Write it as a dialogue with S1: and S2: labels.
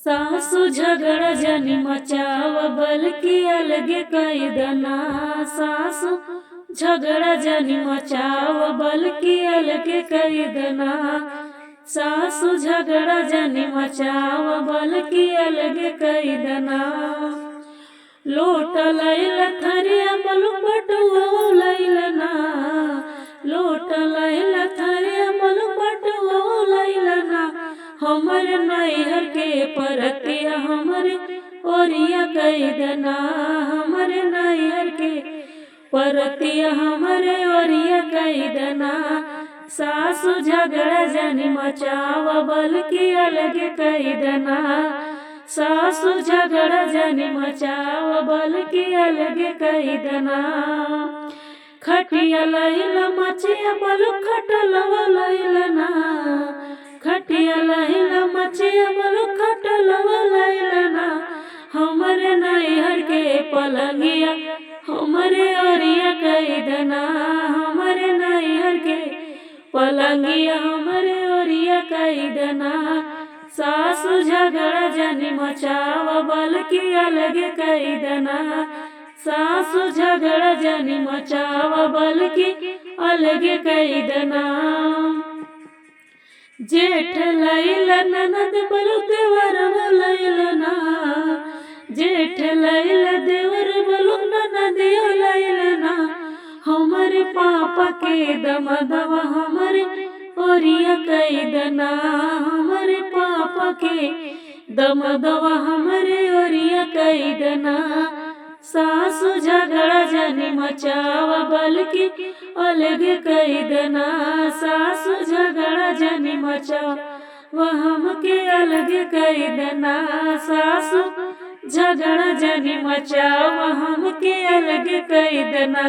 S1: सासु झगड़ा जनी मचाव बल्कि अलगे कई दना। सासु झगड़ा जनी मचाव बल्कि अलगे कई दना। सासु झगड़ा जनी मचाव बल्कि अलगे कई दना। लोट लैल थरिया बलु पटुआ लैल ना। लोट लैल थरिया बलु पटुआ लैल ना। हमर नैहर के परतिया हमरे ओरिया कई दना। हमरे नैहर के परतिया हमरे ओरिया कई दना। सासु झगड़ा जनी मचाव बल्कि अलगे कई दना। सासु झगड़ा जनी मचाव बल्कि अलगे कई दना। खटिया लैल मचिया बलु खटलवा लैल ना। खटिया लैल मचिया बलु खटलवा लैल ना। हमरे नैहर के पलंगिया हमरे ओरिया कई दना। हमरे नैहर के पलंगिया हमरे ओरिया कई दना। सासु झगड़ा जनी मचाव बल्कि अलगे कई दना। सासु झगड़ा जनी मचाव बल्कि अलगे कई दना। जेठ लैल ननद बलु देवर लैल ना। जेठ लैल देवर बलु ननदिया लैल ना। हमरे पापा के दमदवा हमरे ओरिया कई दना। हमरे पापा के दमदवा हमरे ओरिया कई दना। सासु झगड़ा जनी मचाव बल्कि अलगे कई दना। सासु झगड़ा जनी मचाव हमके अलगे कई दना। सासु झगड़ा जनी मचाव हमके अलगे कई दना।